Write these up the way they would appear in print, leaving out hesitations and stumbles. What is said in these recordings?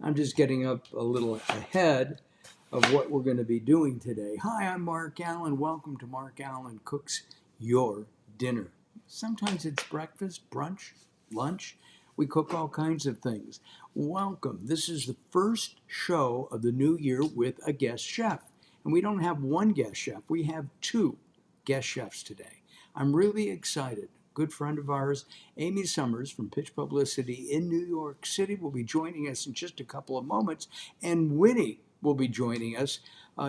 I'm just getting up a little ahead of what we're going to be doing today. Hi, I'm Mark Alyn. Welcome to Mark Alyn Cooks Your Dinner. Sometimes it's breakfast, brunch, lunch. We cook all kinds of things. Welcome. This is the first show of the new year with a guest chef. And we don't have one guest chef, we have two guest chefs today. I'm really excited. Good friend of ours, Amy Summers from Pitch Publicity in New York City, will be joining us in just a couple of moments. And Winnie will be joining us.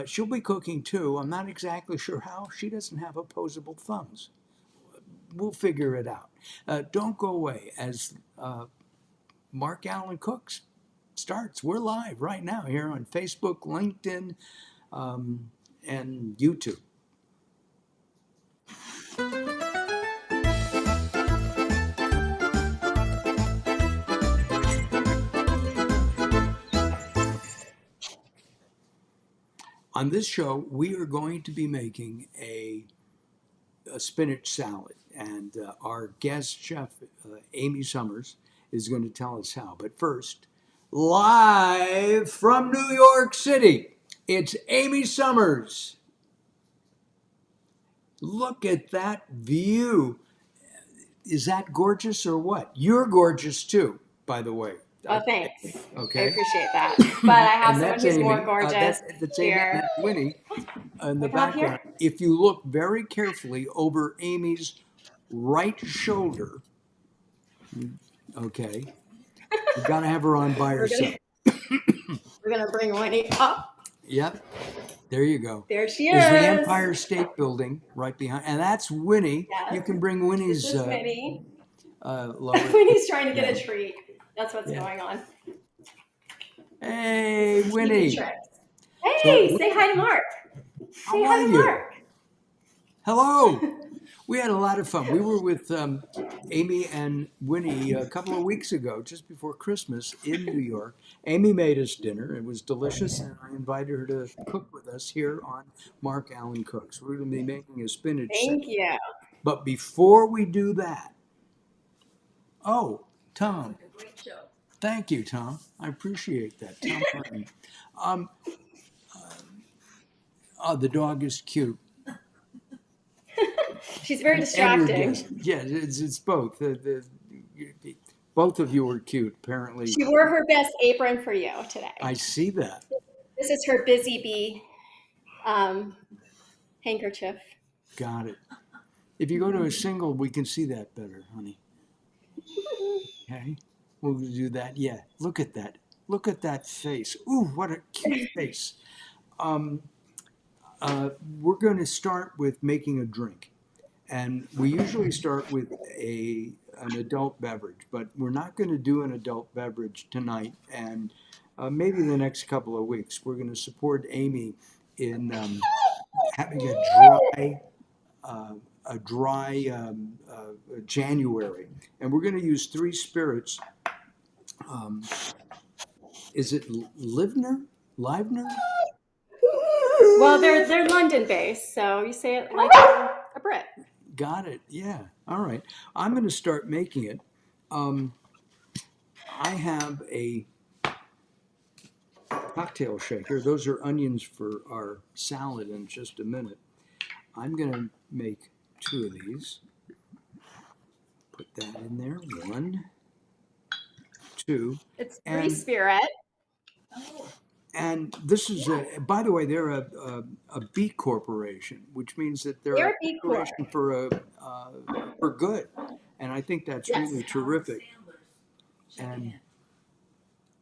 She'll be cooking too. I'm not exactly sure how. She doesn't have opposable thumbs. We'll figure it out. Don't go away as Mark Alyn Cooks starts. We're live right now here on Facebook, LinkedIn, and YouTube. On this show, we are going to be making a spinach salad, and our guest chef, Amy Summers, is going to tell us how. But first, live from New York City, it's Amy Summers. Look at that view. Is that gorgeous or what? You're gorgeous too, by the way. Oh, thanks. Okay. I appreciate that. But I have someone who's Amy. more gorgeous that's here. That's Winnie in the Like out background. here? If you look very carefully over Amy's right shoulder, okay, you've got to have her on by herself. We're going to bring Winnie up. Yep. There you go. There she There's is. the Empire State Building right behind, and that's Winnie. Yes. You can bring Winnie's. This is Winnie. Loli. Winnie's trying to get a treat. That's what's going on. Hey, Winnie. Hey, say hi to Mark. Say hi to Mark. Hello. We had a lot of fun. We were with Amy and Winnie a couple of weeks ago, just before Christmas in New York. Amy made us dinner. It was delicious, and I invited her to cook with us here on Mark Alyn Cooks. We're going to be making a spinach salad. Thank you. But before we do that, Tom. Great show. Thank you, Tom. I appreciate that. Tom the dog is cute. She's very distracting. Yeah, it's both. Both of you are cute, apparently. She wore her best apron for you today. I see that. This is her busy bee handkerchief. Got it. If you go to a single, we can see that better, honey. Okay, we'll do that. Yeah, look at that. Look at that face. Ooh, what a cute face. We're going to start with making a drink. And we usually start with an adult beverage, but we're not going to do an adult beverage tonight. And maybe the next couple of weeks, we're going to support Amy in having a dry January. And we're going to use Three Spirits. Is it Livener? Well, they're London-based, so you say it like a Brit. Got it. Yeah. All right. I'm going to start making it. I have a cocktail shaker. Those are onions for our salad in just a minute. I'm going to make two of these. Put that in there. 1, 2. It's Three Spirit. And this is, by the way, they're a B corporation, which means that they're a B corporation for good, and I think that's really terrific. And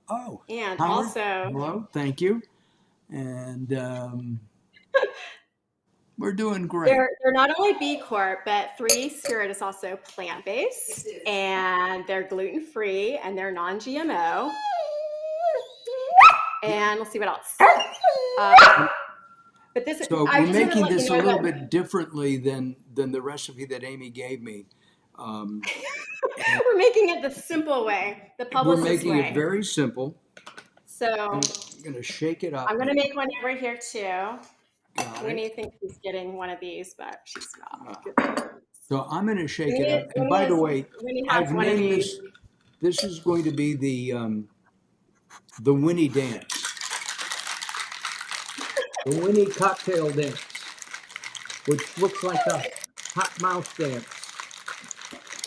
and Howard, also, hello, thank you, and we're doing great. They're not only B Corp, but Three Spirit is also plant-based, and they're gluten-free, and they're non-GMO. And let's see what else. But this, so we're making this a little bit differently than the recipe that Amy gave me. We're making it the simple way, the publicist way. We're making it very simple. So I'm going to shake it up. I'm going to make one right here too. Winnie thinks she's getting one of these, but she's not. So I'm going to shake it up. And by the way, I've named this. This is going to be the the Winnie dance, the Winnie cocktail dance, which looks like a hot mouse dance.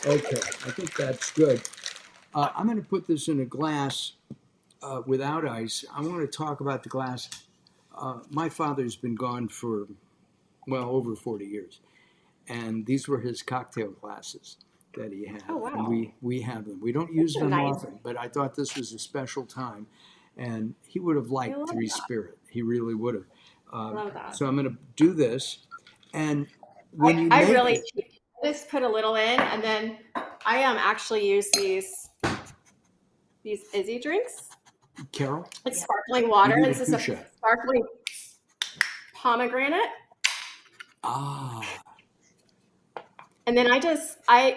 Okay, I think that's good. I'm going to put this in a glass without ice. I want to talk about the glass. My father's been gone for, well, over 40 years. And these were his cocktail glasses that he had. Oh, wow. And we have them. We don't use Those are them nice. often, but I thought this was a special time. And he would have liked love Three that. Spirit. He really would have. Love that. So I'm going to do this. And when you I make really it, just put a little in, and then I actually use these Izzy drinks. Carol, It's sparkling water. you need This a is a Kusha. sparkling pomegranate. Ah, And then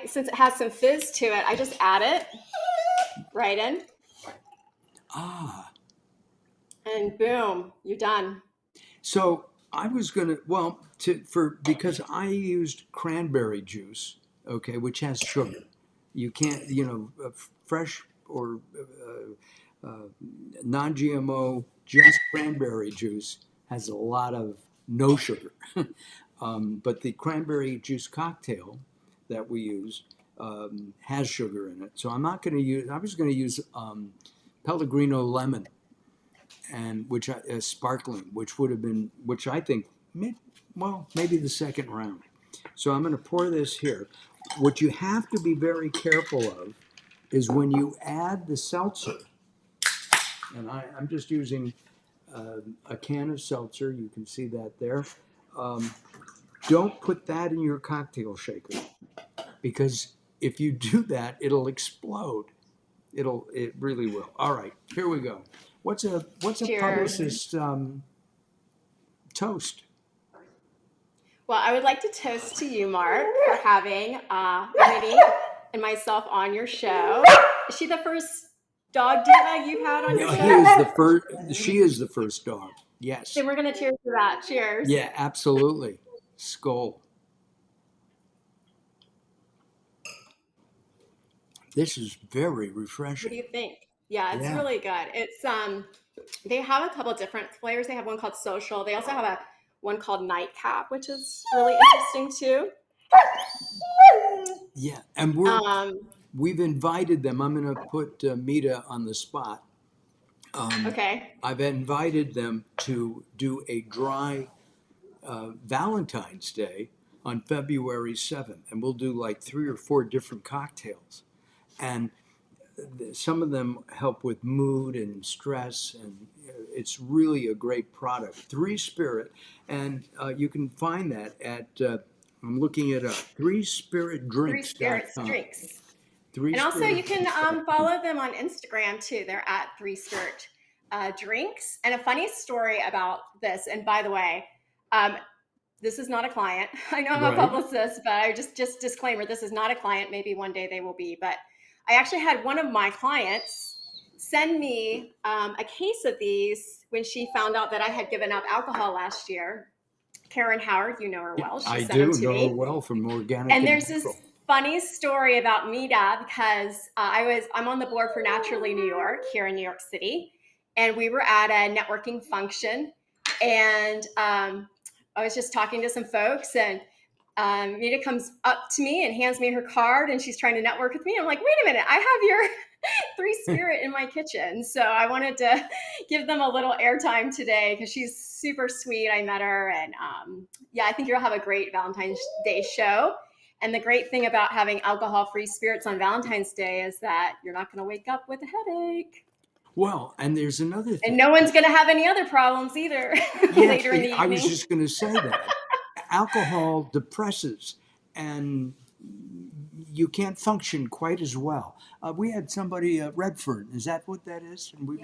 since it has some fizz to it, I just add it right in, ah. and boom, you're done. So I was gonna, well, because I used cranberry juice, okay, which has sugar. You can't, fresh or non-GMO, just cranberry juice has a lot of no sugar. But the cranberry juice cocktail that we use has sugar in it. So I'm not going to use. I was going to use Pellegrino lemon, and sparkling, which would have been, which I think, maybe the second round. So I'm going to pour this here. What you have to be very careful of is when you add the seltzer, and I'm just using a can of seltzer. You can see that there. Don't put that in your cocktail shaker, because if you do that, it'll explode. It really will. All right, here we go. What's a Cheers. publicist toast? Well, I would like to toast to you, Mark, for having Winnie and myself on your show. Is she the first dog diva you've had on your No, show? she is the first dog. Yes. Then we're going to cheers to that. Cheers. Yeah, absolutely. Skull. This is very What do refreshing. you think? Yeah, it's Yeah. really good. It's they have a couple different flavors. They have one called Social. They also have one called Nightcap, which is really interesting too. Yeah, and we've invited them. I'm going to put Mita on the spot. Okay. I've invited them to do a dry Valentine's Day on February 7th, and we'll do like 3 or 4 different cocktails. And some of them help with mood and stress, and it's really a great product. Three Spirit, and you can find that at, I'm looking it up, Three Spirits threespiritdrinks.com. Drinks. Three And also you can Spirit follow them on Instagram too. They're at Three Spirit Drinks. And a funny story about this, and by the way, this is not a client. I know I'm a Right. publicist, but I just disclaimer, this is not a client. Maybe one day they will be. But I actually had one of my clients send me a case of these when she found out that I had given up alcohol last year. Karen Howard, you know her well. She I sent do them to know me. her well from Organic And there's Natural. this funny story about Mita because I'm on the board for Naturally New York here in New York City, and we were at a networking function, and I was just talking to some folks, and Mita comes up to me and hands me her card, and she's trying to network with me. I'm like, wait a minute, I have your Three Spirit in my kitchen. So I wanted to give them a little airtime today because she's super sweet. I met her, and yeah, I think you'll have a great Valentine's Day show. And the great thing about having alcohol-free spirits on Valentine's Day is that you're not going to wake up with a headache. Well, and there's another thing. And no one's going to have any other problems either later in the evening. I was just going to say that. Alcohol depresses, and you can't function quite as well. We had somebody, Redford, is that what that is? And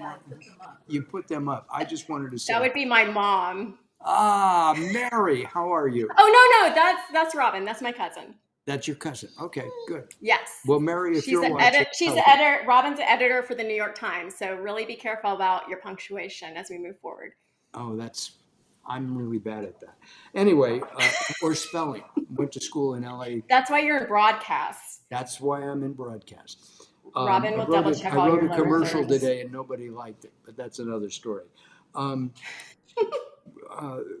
you put them up. I just wanted to say. That would be my mom. Ah, Mary, how are you? Oh, no, that's Robin. That's my cousin. That's your cousin. Okay, good. Yes. Well, Mary, if you're watching. She's the editor. Robin's the editor for the New York Times. So really be careful about your punctuation as we move forward. Oh, I'm really bad at that. Anyway, or spelling. Went to school in LA. That's why you're in broadcast. That's why I'm in broadcast. Robin will double check I all wrote your a commercial reserves. today and nobody liked it, but that's another story. Um,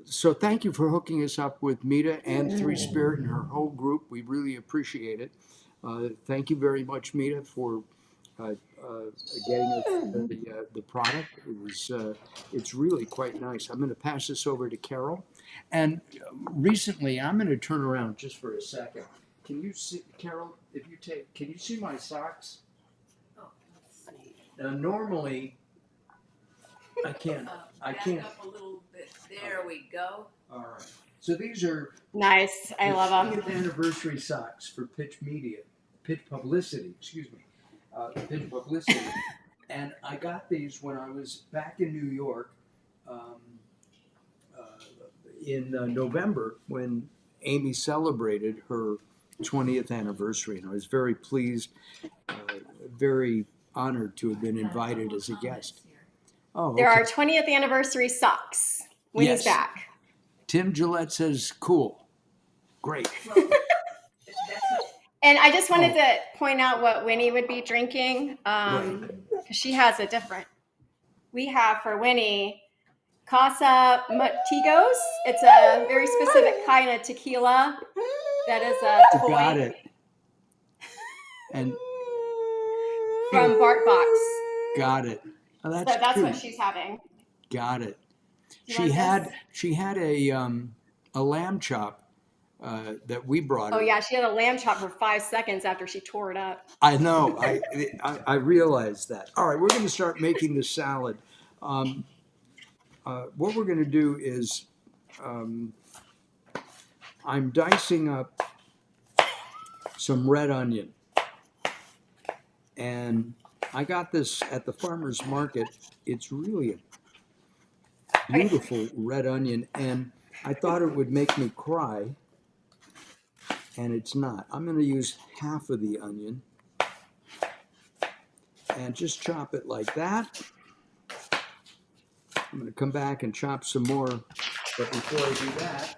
so thank you for hooking us up with Mita and Three Spirit and her whole group. We really appreciate it. Thank you very much, Mita, for uh, uh, getting us the product. It's really quite nice. I'm going to pass this over to Carol. And recently, I'm going to turn around just for a second. Can you see, Carol? Can you see my socks? Oh, let's see. Now, normally, I can't. Back up a little bit. There we go. All right. So these are Nice. I love them. 20th anniversary socks for Pitch Publicity. Excuse me, Pitch Publicity. And I got these when I was back in New York in November when Amy celebrated her 20th anniversary, and I was very pleased, very honored to have been invited as a guest. Oh, okay. There are 20th anniversary socks. Winnie's Yes. back. Tim Gillette says, cool. Great. Well, that's And I just wanted to point out what Winnie would be drinking, Right. because she has a different. We have for Winnie Casa Motigos. It's a very specific kind of tequila that is a toy Got it. And from Bark Box. got it. Oh, So that's that's cute. what she's having. Got it. You She want had this? a lamb chop that we brought her. Oh yeah, she had a lamb chop for 5 seconds after she tore it up. I know. I realized that. All right, we're going to start making the salad. What we're going to do is I'm dicing up some red onion. And I got this at the farmer's market. It's really a beautiful red onion. And I thought it would make me cry. And it's not. I'm going to use half of the onion. And just chop it like that. I'm going to come back and chop some more. But before I do that,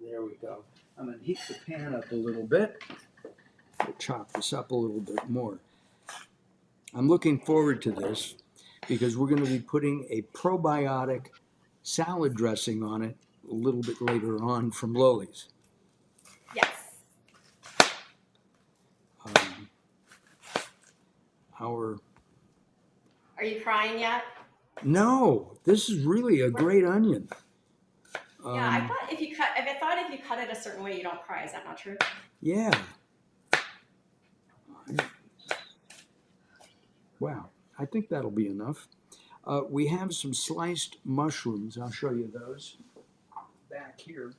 there we go. I'm going to heat the pan up a little bit. We'll chop this up a little bit more. I'm looking forward to this because we're going to be putting a probiotic salad dressing on it a little bit later on from Loli's. Yes. Our Are you crying yet? No, this is really a great onion. Yeah, I thought if you cut it a certain way, you don't cry. Is that not true? Yeah. Wow, I think that'll be enough. We have some sliced mushrooms. I'll show you those back here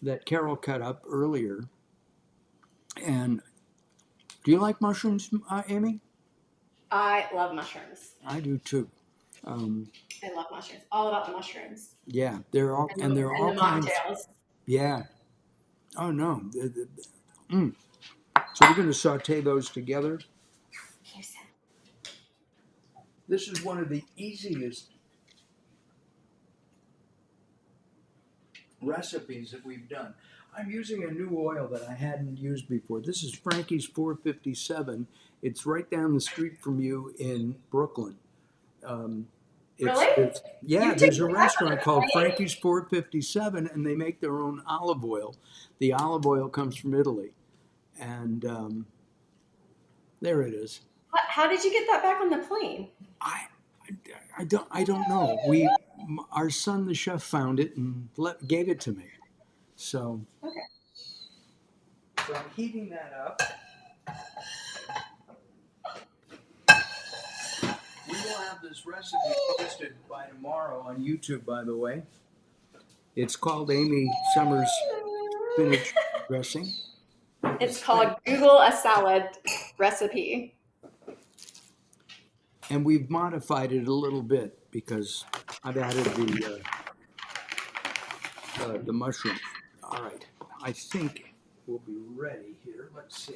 that Carol cut up earlier. And do you like mushrooms, Amy? I love mushrooms. I do too. I love mushrooms. All about the mushrooms. Yeah, they're all And they're all the kinds. mocktails. Yeah. Oh no. So we're going to saute those together. This is one of the easiest recipes that we've done. I'm using a new oil that I hadn't used before. This is Frankie's 457. It's right down the street from you in Brooklyn. Really? Yeah, You there's a took- restaurant called Frankie's 457, and they make their own olive oil. The olive oil comes from Italy. And there it is. How did you get that back on the plane? I don't know. Our son, the chef, found it and gave it to me. So, Okay. So I'm heating that up. We will have this recipe posted by tomorrow on YouTube, by the way. It's called Amy Summers Spinach Dressing. It's called Google a Salad Recipe. And we've modified it a little bit because I've added the mushrooms. All right, I think we'll be ready here. Let's see.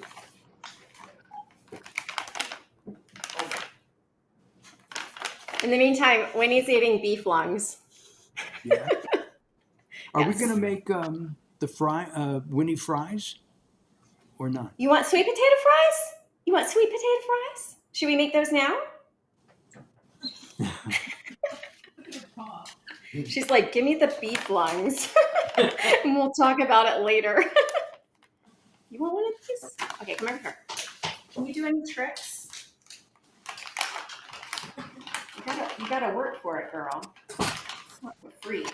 In the meantime, Winnie's eating beef lungs. Yeah. Are we Yes. going to make the Winnie fries or not? You want sweet potato fries? You want sweet potato fries? Should we make those now? Look at her paw. She's like, give me the beef lungs, and we'll talk about it later. You want one of these? Okay, come over here. Can you do any tricks? You gotta work for it, girl. It's not for free.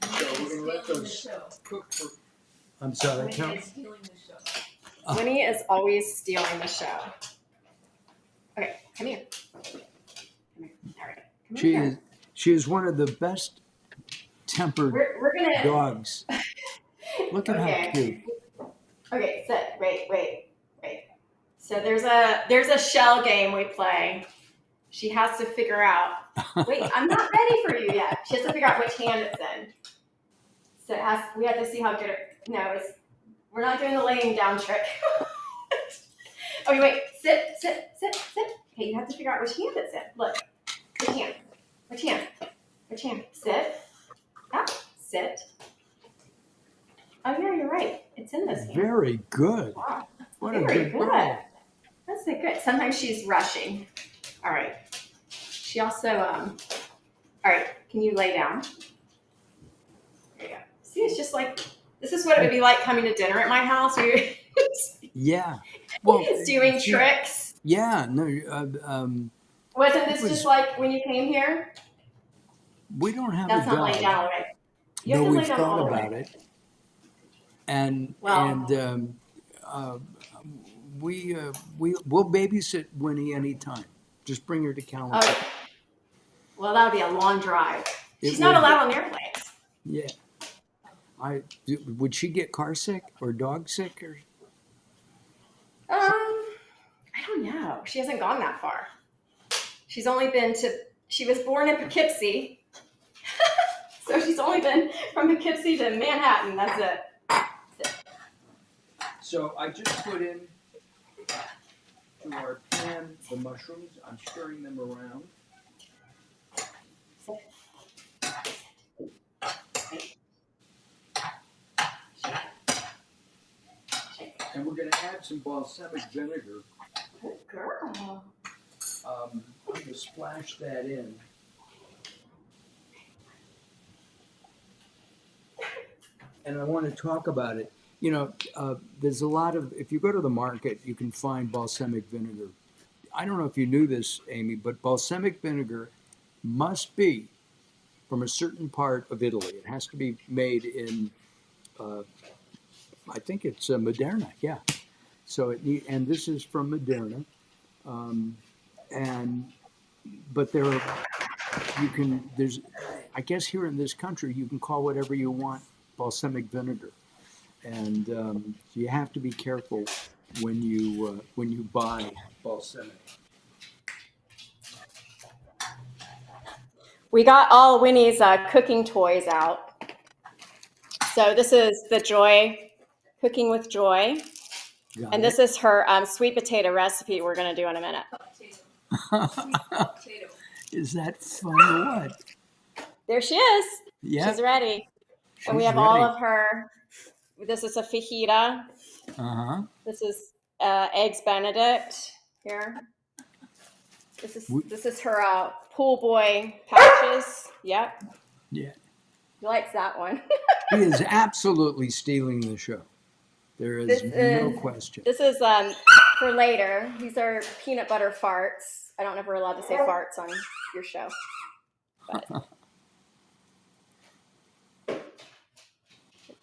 So we're going to let Stealing the those show. cook for. I'm sorry, Winnie Count. is stealing the show. Winnie is always stealing the show. Okay, come here. Come here. All right. Come She here. is she is one of the best tempered We're gonna. dogs. Look at how cute. Okay, sit. Wait. So there's a shell game we play. She has to figure out. Wait, I'm not ready for you yet. She has to figure out which hand it's in. So we have to see how good it. No, we're not doing the laying down trick. Okay, wait. Sit. Okay, you have to figure out which hand it's in. Look. Which hand? Sit. Up. Sit. Oh yeah, you're right. It's in this hand. Very good. Wow. What a Very good good. girl. That's so good. Sometimes she's rushing. All right. She also, all right, can you lay down? There you go. See, it's just like, this is what it would be like coming to dinner at my house. Where you're Yeah. Well, doing tricks. Yeah. No. Wasn't this it was- just like when you came here? We don't have That's a not dog. laying down already. You No, have to lay we've down all thought the way. about it, and Well- we'll babysit Winnie anytime. Just bring her to California. Oh, well, that would be a long drive. It She's not would be. allowed on airplanes. Yeah. Would she get car sick or dog sick or? I don't know. She hasn't gone that far. She's only been to. She was born in Poughkeepsie, so she's only been from Poughkeepsie to Manhattan. That's it. So I just put in to our pan the mushrooms. I'm stirring them around. And we're going to add some balsamic vinegar. Good girl. I'm going to splash that in. And I want to talk about it. You know, there's a lot of, if you go to the market, you can find balsamic vinegar. I don't know if you knew this, Amy, but balsamic vinegar must be from a certain part of Italy. It has to be made in, I think it's Modena, yeah. So and this is from Modena, but there's, I guess here in this country you can call whatever you want balsamic vinegar, and you have to be careful when you buy balsamic. We got all Winnie's cooking toys out. So this is the Joy, Cooking with Joy. Got And this is her sweet potato recipe we're going to do in a minute. Potato. Is that fun or what? There she is. Yeah, She's ready. And we she's have all ready. of her. This is a fajita. Uh-huh. This is eggs Benedict here. This is her pool boy pouches. Yep. Yeah. He likes that one. He is absolutely stealing the show. There is no question. This is for later. These are peanut butter farts. I don't know if we're allowed to say farts on your show. But.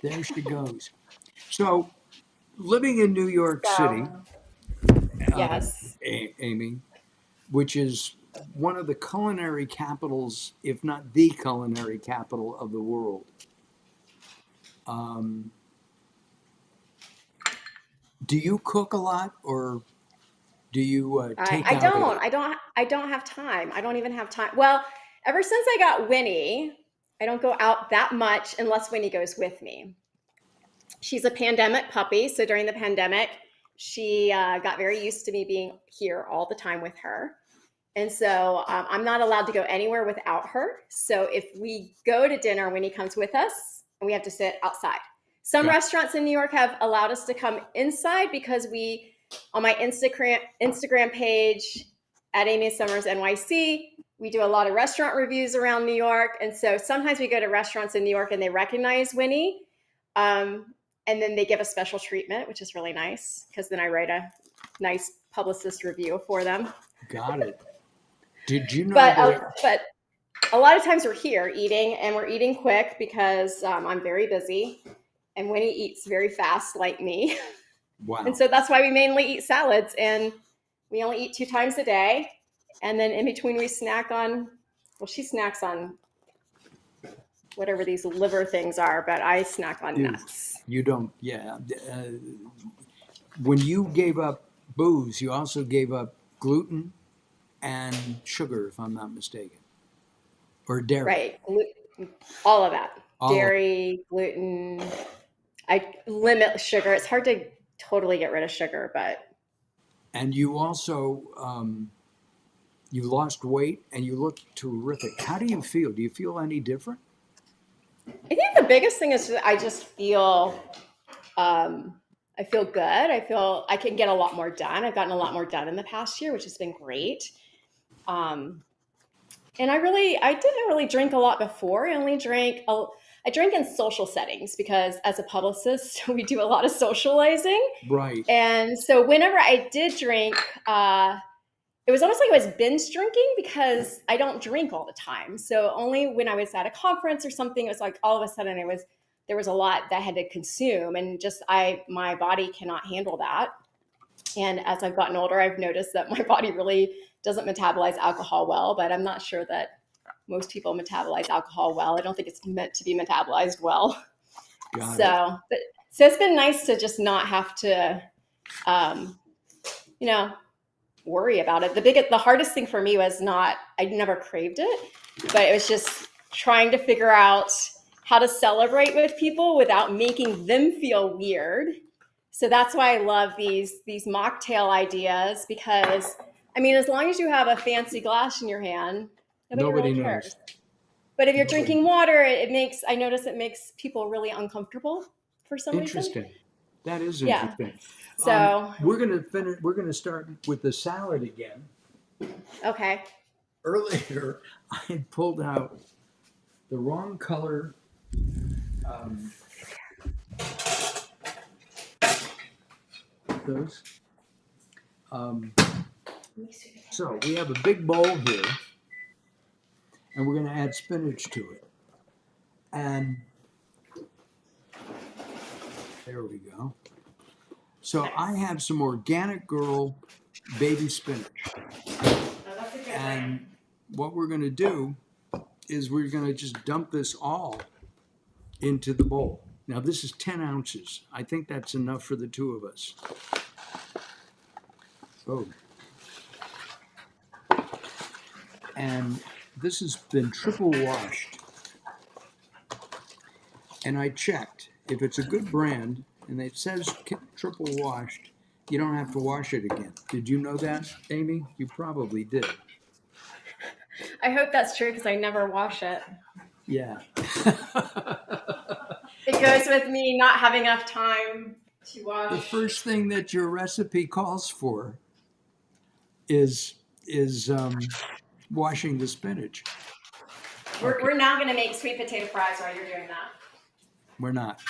There she goes. So, living in New York City, Yes. Amy, which is one of the culinary capitals, if not the culinary capital of the world. Do you cook a lot, or do you take I out? I don't have time. I don't even have time. Well, ever since I got Winnie, I don't go out that much unless Winnie goes with me. She's a pandemic puppy, so during the pandemic, she got very used to me being here all the time with her. And so I'm not allowed to go anywhere without her. So if we go to dinner, Winnie comes with us and we have to sit outside. Some restaurants in New York have allowed us to come inside because on my Instagram page at Amy Summers NYC, we do a lot of restaurant reviews around New York. And so sometimes we go to restaurants in New York and they recognize Winnie. And then they give a special treatment, which is really nice because then I write a nice publicist review for them. Got it. Did you know but a lot of times we're here eating, and we're eating quick because I'm very busy, and Winnie eats very fast like me. Wow. And so that's why we mainly eat salads, and we only eat 2 times a day. And then in between we snack on, well, she snacks on whatever these liver things are, but I snack on nuts. You don't, yeah. When you gave up booze, you also gave up gluten and sugar, if I'm not mistaken, or dairy. Right, all of that. Dairy, gluten. I limit sugar. It's hard to totally get rid of sugar, but. And you also, you lost weight and you look terrific. How do you feel? Do you feel any different? I think the biggest thing is I just feel, I feel good. I feel I can get a lot more done. I've gotten a lot more done in the past year, which has been great. And I didn't really drink a lot before. I drank in social settings because as a publicist, we do a lot of socializing. Right. And so whenever I did drink, it was almost like I was binge drinking because I don't drink all the time. So only when I was at a conference or something, it was like all of a sudden there was a lot that I had to consume, and just my body cannot handle that. And as I've gotten older, I've noticed that my body really doesn't metabolize alcohol well, but I'm not sure that most people metabolize alcohol well. I don't think it's meant to be metabolized well. So it's been nice to just not have to, worry about it. The hardest thing for me was I never craved it, but it was just trying to figure out how to celebrate with people without making them feel weird. So that's why I love these mocktail ideas, because I mean, as long as you have a fancy glass in your hand, nobody really cares. Knows. But if you're drinking water, I notice it makes people really uncomfortable for some reason. Interesting. That is interesting. Yeah. So we're gonna start with the salad again. Okay. Earlier, I had pulled out the wrong color. Those. So we have a big bowl here, and we're going to add spinach to it. And there we go. So I have some Organic Girl baby spinach. And what we're going to do is we're going to just dump this all into the bowl. Now this is 10 ounces. I think that's enough for the two of us. Oh. And this has been triple washed. And I checked. If it's a good brand and it says triple washed, you don't have to wash it again. Did you know that, Amy? You probably did. I hope that's true because I never wash it. Yeah. It goes with me not having enough time to wash. The first thing that your recipe calls for is washing the spinach. We're now going to make sweet potato fries while you're doing that. We're not.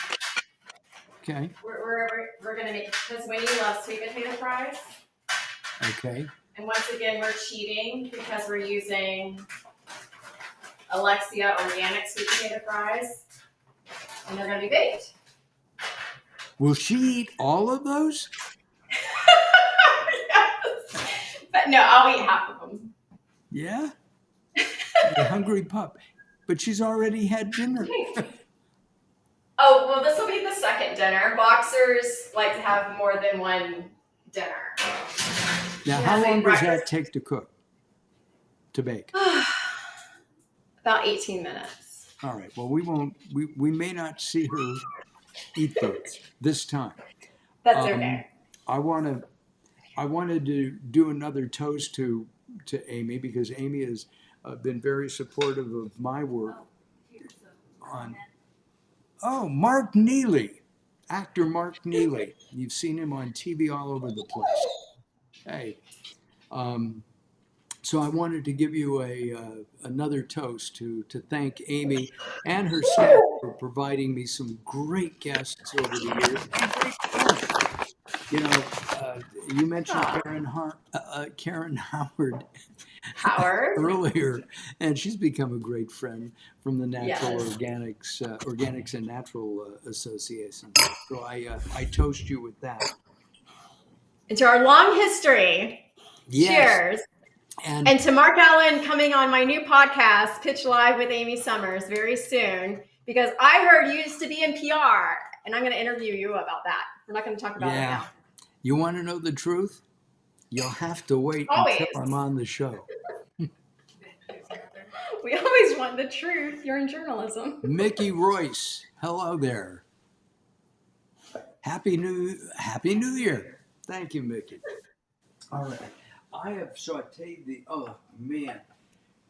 Okay. We're going to make, because Winnie loves sweet potato fries. Okay. And once again, we're cheating because we're using Alexia organic sweet potato fries, and they're going to be baked. Will she eat all of those? Yes. But no, I'll eat half of them. Yeah? The hungry pup. But she's already had dinner. Oh, well, this will be the second dinner. Boxers like to have more than one dinner. Now, how long does that take to cook? To bake? About 18 minto. All right. Well, we may not see her eat those this time. That's okay. I wanted to do another toast to to Amy because Amy has been very supportive of my work on. Oh, Mark Neely, actor Mark Neely. You've seen him on TV all over the place. Hey, um, so I wanted to give you another toast to thank Amy and her staff for providing me some great guests over the years and great friends. You know, you mentioned Oh, Karen Howard Howard. earlier, and she's become a great friend from the Natural Yes. Organics and Natural Association. So I toast you with that. Into our long history. Yes, Cheers. and And to Mark Alyn coming on my new podcast, Pitch Live with Amy Summers, very soon, because I heard you used to be in PR, and I'm going to interview you about that. We're not going to talk about it yeah, now. you want to know the truth? You'll have to wait Always. until I'm on the show. We always want the truth. You're in journalism. Mickey Royce, hello there. Happy New Year. Thank you, Mickey. All right. I have sauteed oh man.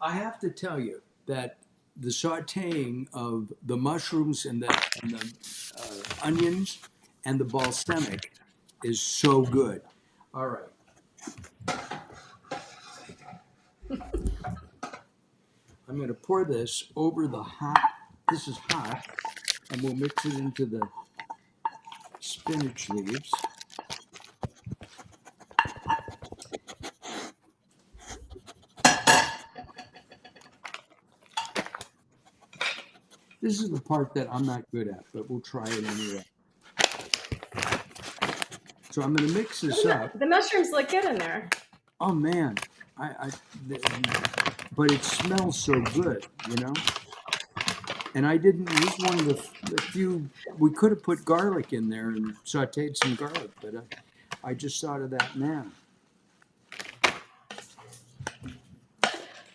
I have to tell you that the sauteing of the mushrooms and the onions and the balsamic is so good. All right. I'm going to pour this over this is hot, and we'll mix it into the spinach leaves. This is the part that I'm not good at, but we'll try it anyway. So I'm going to mix this up. The mushrooms look good in there. Oh man, but it smells so good, you know. And I didn't use one of the few. We could have put garlic in there and sautéed some garlic, but I just thought of that now.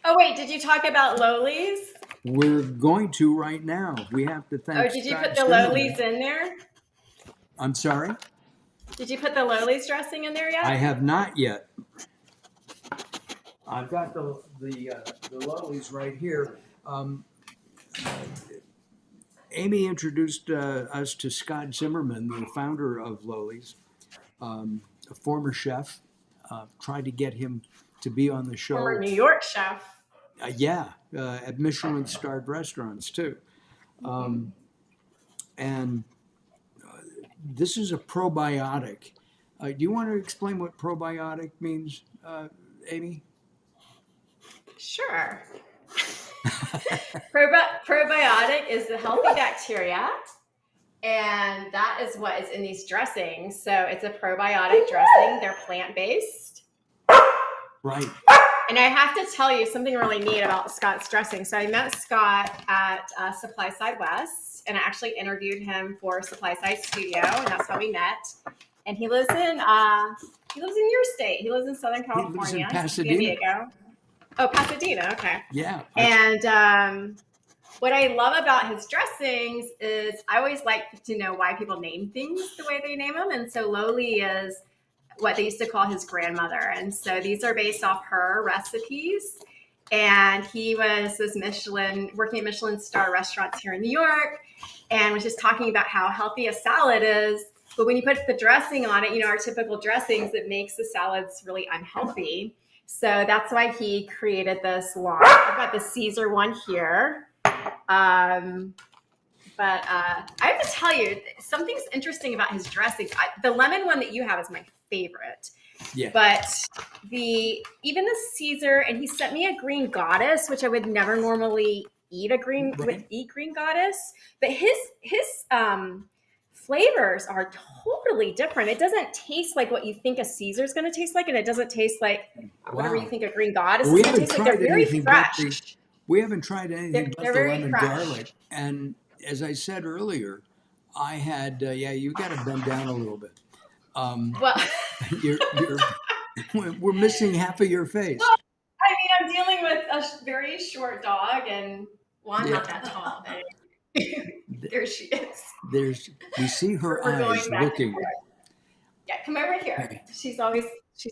Oh wait, did you talk about Loli's? We're going to right now. We have to thank. Oh, did you Scott put the Zimmerman. Loli's in there? I'm sorry? Did you put the Loli's dressing in there yet? I have not yet. I've got the Loli's right here. Amy introduced us to Scott Zimmerman, the founder of Loli's, a former chef. Tried to get him to be on the show. Former New York chef. At Michelin-starred restaurants too. And this is a probiotic. Do you want to explain what probiotic means, Amy? Sure. Probiotic is the healthy bacteria, and that is what is in these dressings. So it's a probiotic dressing. They're plant-based. Right. And I have to tell you something really neat about Scott's dressing. So I met Scott at Supply Side West, and I actually interviewed him for Supply Side Studio, and that's how we met. And he lives in your state. He lives in Southern California, He lives in Pasadena. San Diego. Oh, Pasadena. Okay. Yeah. And what I love about his dressings is I always like to know why people name things the way they name them. And so Loli is what they used to call his grandmother. And so these are based off her recipes. And he was working at Michelin star restaurants here in New York, and was just talking about how healthy a salad is. But when you put the dressing on it, our typical dressings, it makes the salads really unhealthy. So that's why he created this line. I've got the Caesar one here. But I have to tell you, something's interesting about his dressings. The lemon one that you have is my favorite. Yeah. But even the Caesar, and he sent me a green goddess, which I would never normally eat green goddess. But his flavors are totally different. It doesn't taste like what you think a Caesar is going to taste like, and it doesn't taste like whatever you think a green goddess is going to taste like. They're very fresh. We haven't tried anything but the very lemon fresh. garlic. And as I said earlier, I had you got to bend down a little bit. Well, we're missing half of your face. Well, I mean, I'm dealing with a very short dog, and I'm not that tall. There she is. We see her eyes looking. Yeah, come over here. She's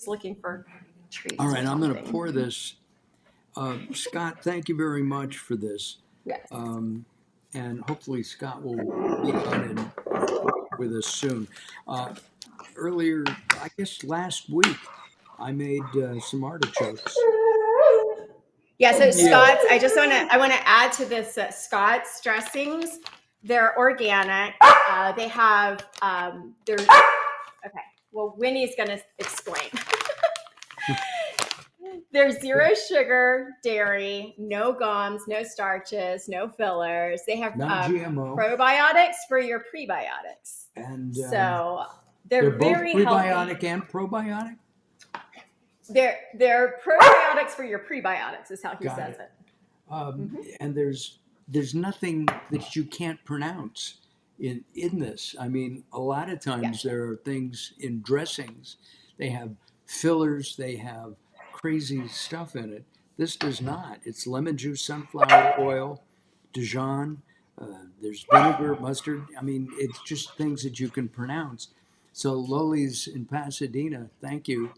looking for treats. All or right, I'm going to something. pour this. Scott, thank you very much for this. Yes. And hopefully Scott will be on in with us soon. Earlier, I guess last week, I made some artichokes. Yeah, so Yeah. Scott's, I want to add to this Scott's dressings. They're organic. They have, they're, okay, well, Winnie's going to explain. There's zero sugar, dairy, no gums, no starches, no fillers. They have Not GMO. probiotics for your prebiotics. And So they're they're both very prebiotic healthy. and probiotic? They're probiotics for your prebiotics is how he Got says it. it. And there's nothing that you can't pronounce in this. I mean, a lot of times there are things in dressings. They have fillers. They have crazy stuff in it. This does not. It's lemon juice, sunflower oil, Dijon. There's vinegar, mustard. I mean, it's just things that you can pronounce. So Loli's in Pasadena, thank you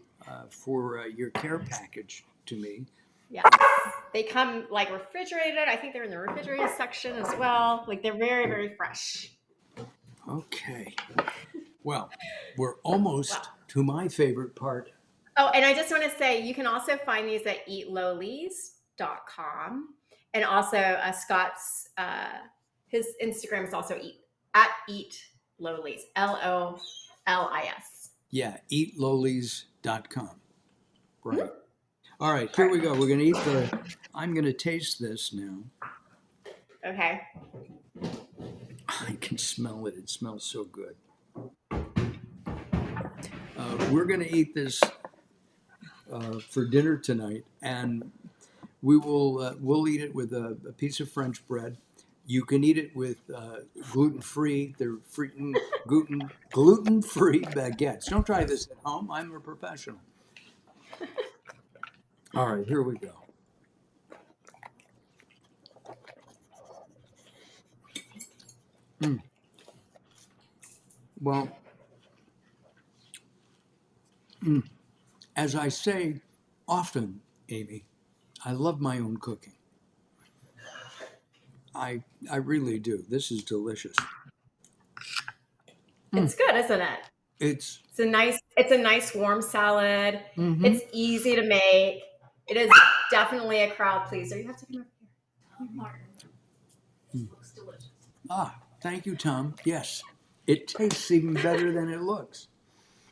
for your care package to me. Yes. They come like refrigerated. I think they're in the refrigerated section as well. Like they're very, very fresh. Okay. Well, we're almost to my favorite part. Oh, and I just want to say you can also find these at eatlolis.com. And also Scott's, his Instagram is also at eatlolis, Lolis. Yeah, eatlolis.com. Right. Mm-hmm. All right, here we go. We're going to I'm going to taste this now. Okay. I can smell it. It smells so good. We're going to eat this for dinner tonight, and we'll eat it with a piece of French bread. You can eat it with gluten-free. They're gluten-free baguettes. Don't try this at home. I'm a professional. All right, here we go. Well, as I say often, Amy, I love my own cooking. I really do. This is delicious. It's good, isn't it? It's a nice warm salad. Mm-hmm. It's easy to make. It is definitely a crowd pleaser. You have to come up here. Looks delicious. Thank you, Tom. Yes, it tastes even better than it looks.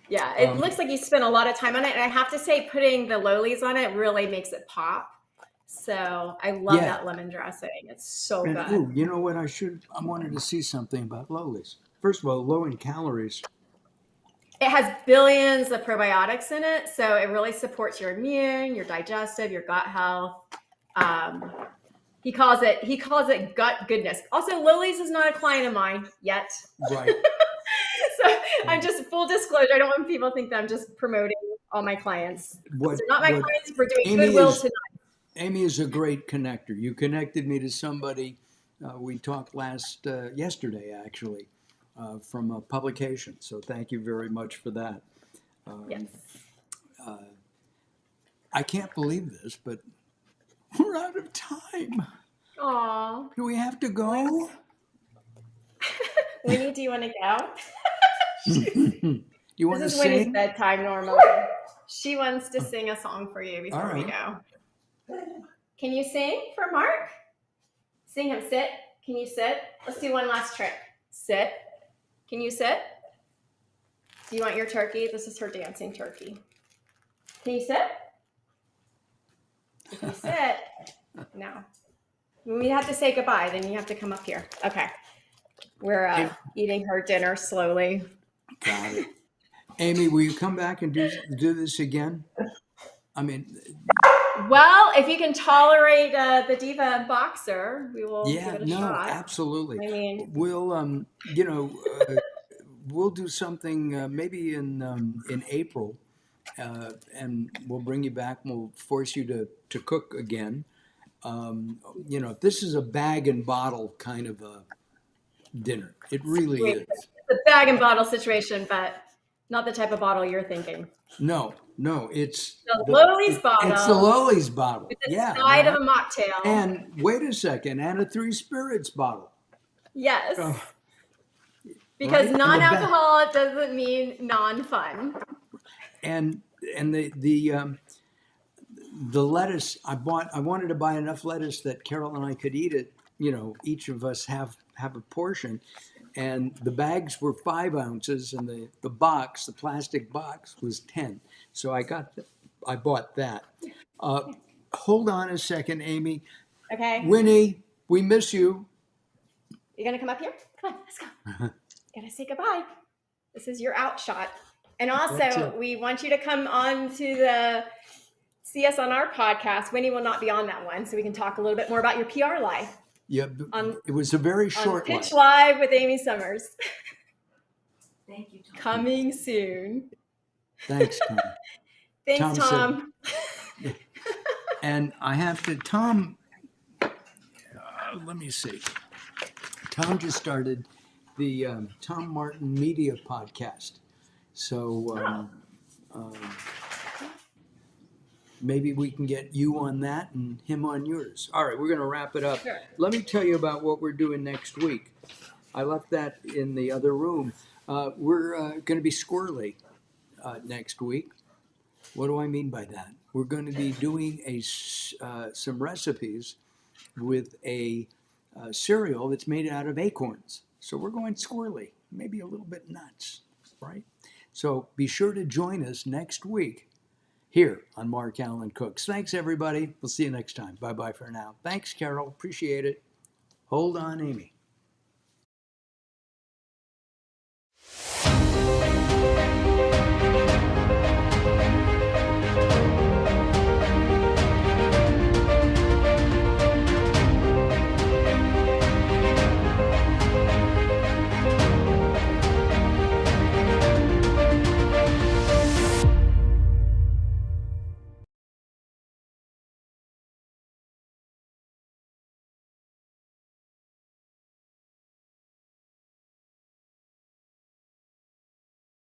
Yeah, it looks like you spent a lot of time on it. And I have to say, putting the Lolis on it really makes it pop. So I love that lemon dressing. It's so good. Ooh, you know what? I wanted to see something about Loli's. First of all, low in calories. It has billions of probiotics in it, so it really supports your immune, your digestive, your gut health. He calls it gut goodness. Also, Loli's is not a client of mine yet. Right. So I'm just full disclosure. I don't want people to think that I'm just promoting all my clients. They're not my clients. We're doing goodwill tonight. Amy is a great connector. You connected me to somebody. We talked yesterday, actually. From a publication. So thank you very much for that. Yes. I can't believe this, but we're out of time. Aw. Do we have to go? Winnie, do you want to go? You want to sing? This is Winnie's bedtime normally. She wants to sing a song for you before we go. Can you sing for Mark? Sing him. Sit. Can you sit? Let's do one last trick. Sit. Can you sit? Do you want your turkey? This is her dancing turkey. Can you sit? If you sit, no. When we have to say goodbye, then you have to come up here. Okay. We're eating her dinner slowly. Got it. Amy, will you come back and do this again? I mean... Well, if you can tolerate the Diva and Boxer, we will give it a shot. Absolutely. I mean, we'll we'll do something maybe in April, and we'll bring you back. And we'll force you to cook again. This is a bag and bottle kind of a dinner. It really is. It's a bag and bottle situation, but not the type of bottle you're thinking. No, No, it's The Loli's bottle. It's the Loli's bottle. With the Yeah. side of that. a mocktail. And wait a second, and a Three Spirits bottle. Yes. Oh, Because right? And the back- non-alcoholic doesn't mean non-fun. And the lettuce I wanted to buy enough lettuce that Carol and I could eat it. You know, each of us have a portion. And the bags were 5 ounces, and the plastic box was 10. So I bought that. Hold on a second, Amy. Okay. Winnie, we miss you. You gonna come up here? Come on, let's go. Gotta say goodbye. This is your out shot. And That's also, it. we want you to come on to see us on our podcast. Winnie will not be on that one, so we can talk a little bit more about your PR life. Yeah, it was a very short Pitch life. Live with Amy Summers. Thank you, Tom. Coming soon. Thanks, Tom. Thanks, Tom Tom. And I have to, Tom, let me see. Tom just started the Tom Martin Media Podcast. So maybe we can get you on that and him on yours. All right, we're going to wrap it up. Sure. Let me tell you about what we're doing next week. I left that in the other room. We're going to be squirrely next week. What do I mean by that? We're going to be doing some recipes with a cereal that's made out of acorns. So we're going squirrely, maybe a little bit nuts, right? So be sure to join us next week here on Mark Alyn Cooks. Thanks, everybody. We'll see you next time. Bye-bye for now. Thanks, Carol. Appreciate it. Hold on, Amy.